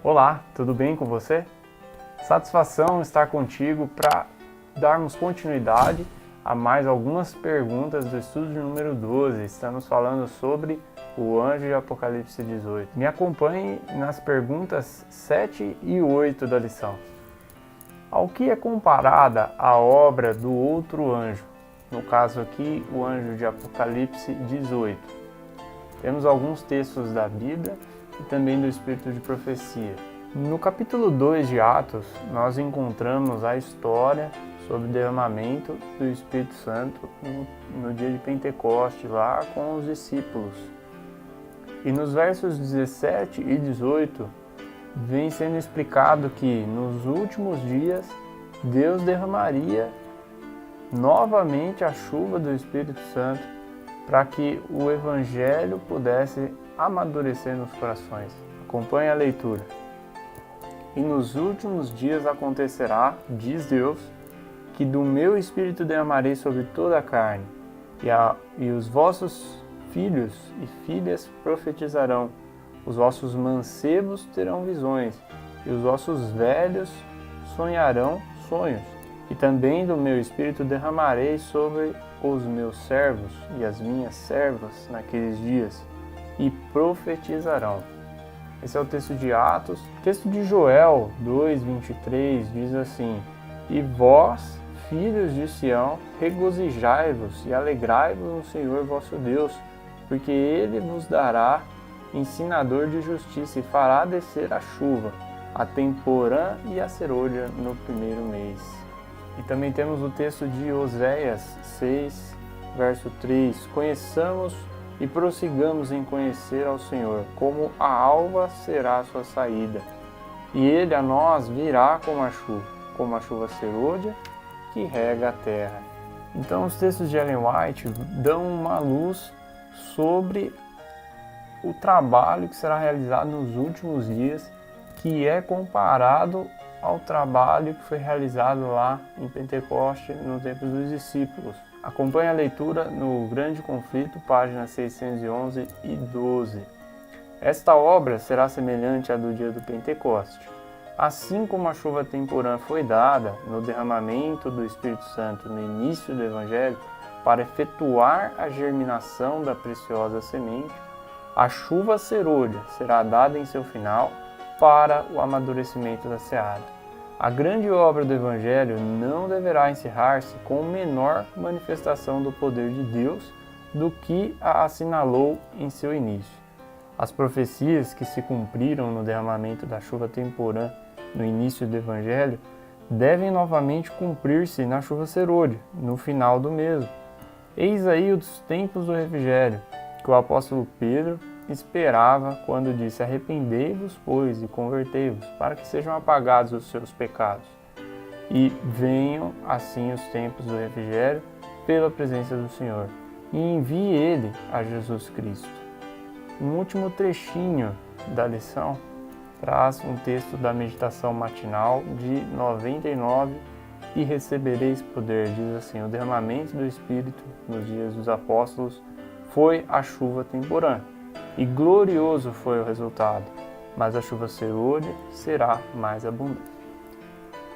Olá, tudo bem com você? Satisfação estar contigo para darmos continuidade a mais algumas perguntas do estudo de número 12. Estamos falando sobre o anjo de Apocalipse 18. Me acompanhe nas perguntas 7 e 8 da lição. Ao que é comparada a obra do outro anjo? No caso aqui, o anjo de Apocalipse 18. Temos alguns textos da Bíblia e também do Espírito de Profecia. No capítulo 2 de Atos, nós encontramos a história sobre o derramamento do Espírito Santo no dia de Pentecoste, lá com os discípulos. E nos versos 17 e 18, vem sendo explicado que nos últimos dias, Deus derramaria novamente a chuva do Espírito Santo para que o Evangelho pudesse amadurecer nos corações. Acompanhe a leitura. E nos últimos dias acontecerá, diz Deus, que do meu Espírito derramarei sobre toda a carne, e os vossos filhos e filhas profetizarão, os vossos mancebos terão visões, e os vossos velhos sonharão sonhos. E também do meu Espírito derramarei sobre os meus servos e as minhas servas naqueles dias, e profetizarão. Esse é o texto de Atos. O texto de Joel 2:23 diz assim: E vós, filhos de Sião, regozijai-vos e alegrai-vos no Senhor vosso Deus, porque Ele vos dará ensinador de justiça e fará descer a chuva, a temporã e a serôdia no primeiro mês. E também temos o texto de Oséias 6, verso 3. Conheçamos e prossigamos em conhecer ao Senhor, como a alva será a sua saída, e Ele a nós virá como a chuva serôdia que rega a terra. Então os textos de Ellen White dão uma luz sobre o trabalho que será realizado nos últimos dias, que é comparado ao trabalho que foi realizado lá em Pentecoste no tempo dos discípulos. Acompanhe a leitura no Grande Conflito, páginas 611 e 12. Esta obra será semelhante à do dia do Pentecoste. Assim como a chuva temporã foi dada no derramamento do Espírito Santo no início do Evangelho para efetuar a germinação da preciosa semente, a chuva serôdia será dada em seu final para o amadurecimento da seara. A grande obra do Evangelho não deverá encerrar-se com menor manifestação do poder de Deus do que a assinalou em seu início. As profecias que se cumpriram no derramamento da chuva temporã no início do Evangelho devem novamente cumprir-se na chuva serôdia, no final do mesmo. Eis aí os tempos do refrigério, que o apóstolo Pedro esperava quando disse: arrependei-vos, pois, e convertei-vos, para que sejam apagados os seus pecados, e venham assim os tempos do refrigério pela presença do Senhor, e envie Ele a Jesus Cristo. Um último trechinho da lição traz um texto da meditação matinal de 99, e recebereis poder, diz assim: o derramamento do Espírito nos dias dos apóstolos foi a chuva temporã, e glorioso foi o resultado, mas a chuva serôdia será mais abundante.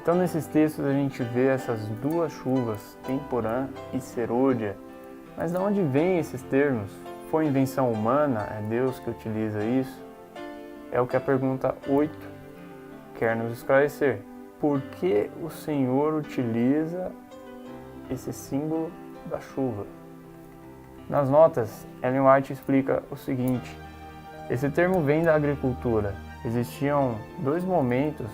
Então nesses textos a gente vê essas duas chuvas, temporã e serôdia. Mas de onde vêm esses termos? Foi invenção humana? É Deus que utiliza isso? É o que a pergunta 8 quer nos esclarecer. Por que o Senhor utiliza esse símbolo da chuva? Nas notas, Ellen White explica o seguinte: esse termo vem da agricultura. Existiam dois momentos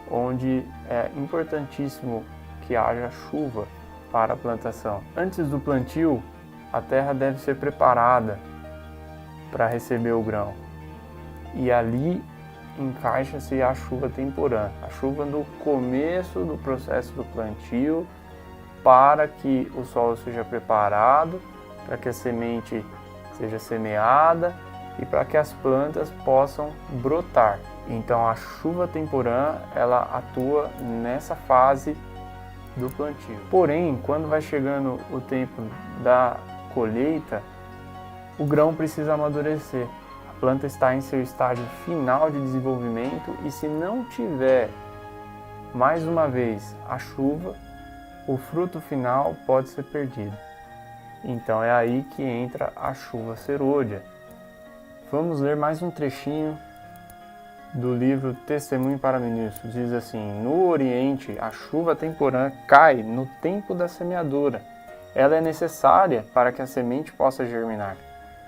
onde é importantíssimo que haja chuva para a plantação. Antes do plantio, a terra deve ser preparada para receber o grão. E ali encaixa-se a chuva temporã, a chuva no começo do processo do plantio, para que o solo seja preparado, para que a semente seja semeada e para que as plantas possam brotar. Então a chuva temporã, ela atua nessa fase do plantio. Porém, quando vai chegando o tempo da colheita, o grão precisa amadurecer. planta está em seu estágio final de desenvolvimento e se não tiver, mais uma vez, a chuva, o fruto final pode ser perdido. Então é aí que entra a chuva serôdia. Vamos ler mais um trechinho do livro Testemunho para Ministros. Diz assim: no Oriente, a chuva temporã cai no tempo da semeadura. Ela é necessária para que a semente possa germinar.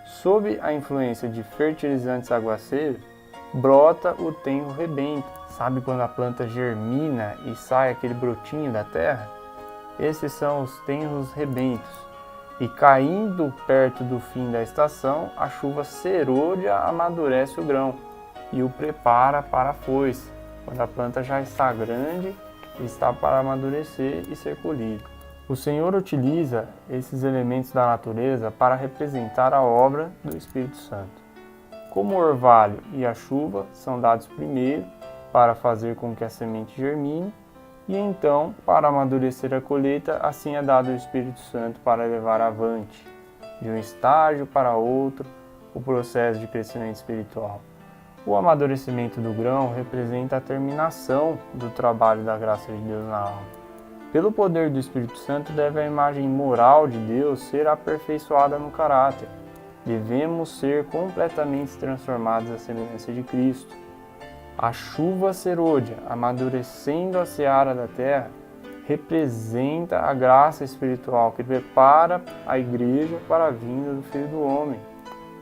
Sob a influência de fertilizantes aguaceiros, brota o tenro rebento. Sabe quando a planta germina e sai aquele brotinho da terra? Esses são os tenros rebentos. E caindo perto do fim da estação, a chuva serôdia amadurece o grão e o prepara para a foice, quando a planta já está grande e está para amadurecer e ser colhida. O Senhor utiliza esses elementos da natureza para representar a obra do Espírito Santo. Como o orvalho e a chuva são dados primeiro para fazer com que a semente germine, e então, para amadurecer a colheita, assim é dado o Espírito Santo para levar avante, de um estágio para outro, o processo de crescimento espiritual. O amadurecimento do grão representa a terminação do trabalho da graça de Deus na alma. Pelo poder do Espírito Santo, deve a imagem moral de Deus ser aperfeiçoada no caráter. Devemos ser completamente transformados à semelhança de Cristo. A chuva serôdia, amadurecendo a seara da terra, representa a graça espiritual que prepara a igreja para a vinda do Filho do Homem.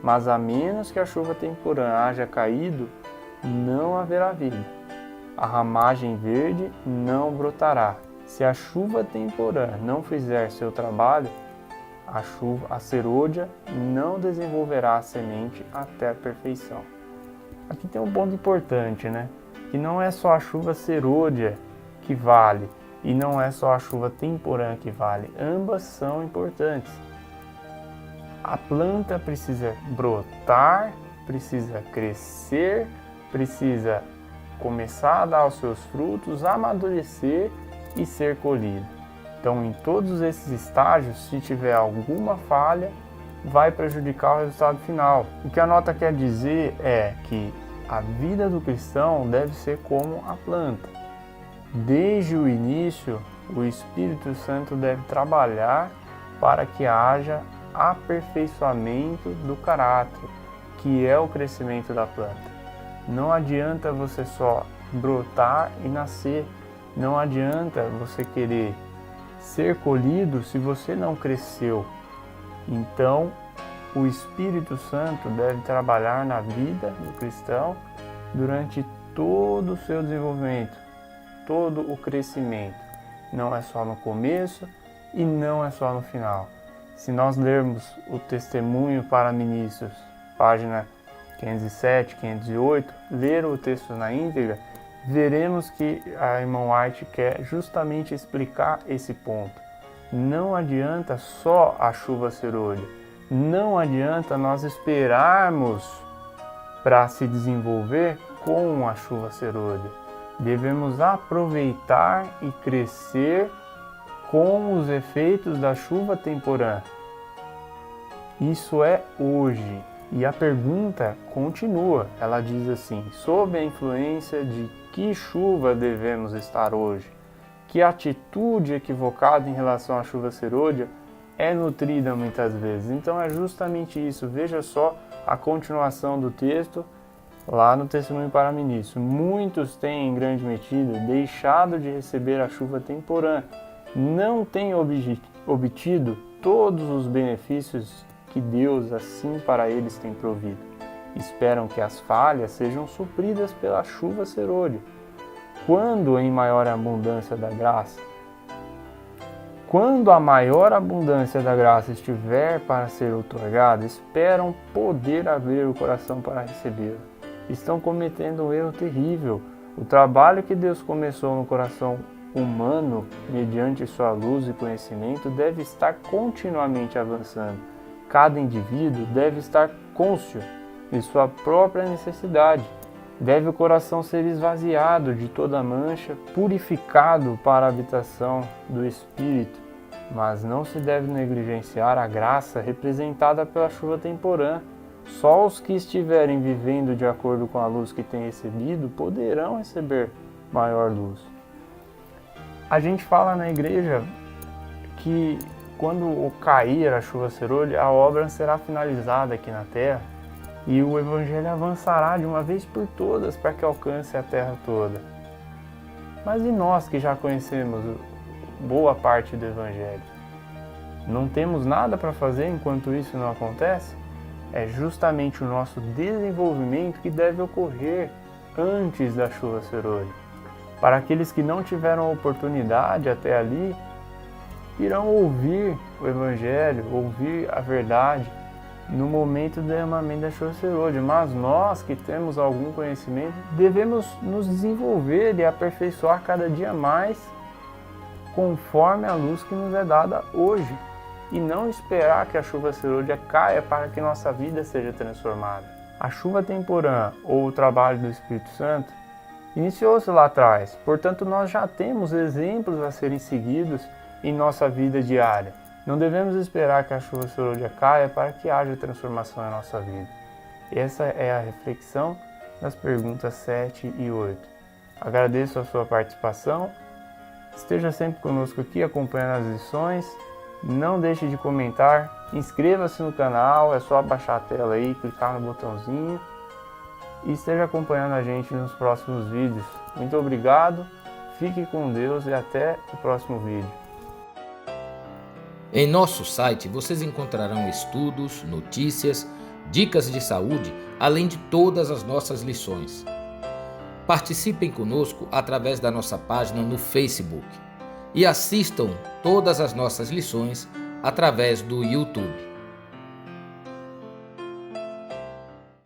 Mas a menos que a chuva temporã haja caído, não haverá vida. A ramagem verde não brotará. Se a chuva temporã não fizer seu trabalho, a serôdia não desenvolverá a semente até a perfeição. Aqui tem um ponto importante, né? Que não é só a chuva serôdia que vale e não é só a chuva temporã que vale. Ambas são importantes. A planta precisa brotar, precisa crescer, precisa começar a dar os seus frutos, amadurecer e ser colhida. Então, em todos esses estágios, se tiver alguma falha, vai prejudicar o resultado final. O que a nota quer dizer é que a vida do cristão deve ser como a planta. Desde o início, o Espírito Santo deve trabalhar para que haja aperfeiçoamento do caráter, que é o crescimento da planta. Não adianta você só brotar e nascer. Não adianta você querer ser colhido se você não cresceu. Então, o Espírito Santo deve trabalhar na vida do cristão durante todo o seu desenvolvimento, todo o crescimento. Não é só no começo e não é só no final. Se nós lermos o Testemunho para Ministros, página 507, 508, ler o texto na íntegra, veremos que a irmã White quer justamente explicar esse ponto. Não adianta só a chuva serôdia. Não adianta nós esperarmos para se desenvolver com a chuva serôdia. Devemos aproveitar e crescer com os efeitos da chuva temporã. Isso é hoje. E a pergunta continua. Ela diz assim: sob a influência de que chuva devemos estar hoje? Que atitude equivocada em relação à chuva serôdia é nutrida muitas vezes. Então é justamente isso. Veja só a continuação do texto lá no Testemunho para Ministros. Muitos têm, em grande medida, deixado de receber a chuva temporã. Não têm obtido todos os benefícios que Deus assim para eles tem provido. Esperam que as falhas sejam supridas pela chuva serôdia. Quando em maior abundância da graça? Quando a maior abundância da graça estiver para ser outorgada, esperam poder abrir o coração para recebê-la. Estão cometendo um erro terrível. O trabalho que Deus começou no coração humano, mediante sua luz e conhecimento, deve estar continuamente avançando. Cada indivíduo deve estar cônscio de sua própria necessidade. Deve o coração ser esvaziado de toda mancha, purificado para a habitação do Espírito. Mas não se deve negligenciar a graça representada pela chuva temporã. Só os que estiverem vivendo de acordo com a luz que têm recebido poderão receber maior luz. A gente fala na igreja que quando cair a chuva serolha, a obra será finalizada aqui na terra e o evangelho avançará de uma vez por todas para que alcance a terra toda. Mas e nós que já conhecemos boa parte do evangelho? Não temos nada para fazer enquanto isso não acontece? É justamente o nosso desenvolvimento que deve ocorrer antes da chuva serolha. Para aqueles que não tiveram a oportunidade até ali, irão ouvir o evangelho, ouvir a verdade no momento do derramamento da chuva serolha. Mas nós que temos algum conhecimento, devemos nos desenvolver e aperfeiçoar cada dia mais conforme a luz que nos é dada hoje. E não esperar que a chuva serolha caia para que nossa vida seja transformada. A chuva temporã ou o trabalho do Espírito Santo iniciou-se lá atrás, portanto nós já temos exemplos a serem seguidos em nossa vida diária. Não devemos esperar que a chuva serolha caia para que haja transformação em nossa vida. Essa é a reflexão das perguntas 7 e 8. Agradeço a sua participação, esteja sempre conosco aqui acompanhando as lições. Não deixe de comentar, inscreva-se no canal, é só abaixar a tela aí, clicar no botãozinho e esteja acompanhando a gente nos próximos vídeos. Muito obrigado, fique com Deus e até o próximo vídeo. Em nosso site vocês encontrarão estudos, notícias, dicas de saúde, além de todas as nossas lições. Participem conosco através da nossa página no Facebook. E assistam todas as nossas lições através do YouTube.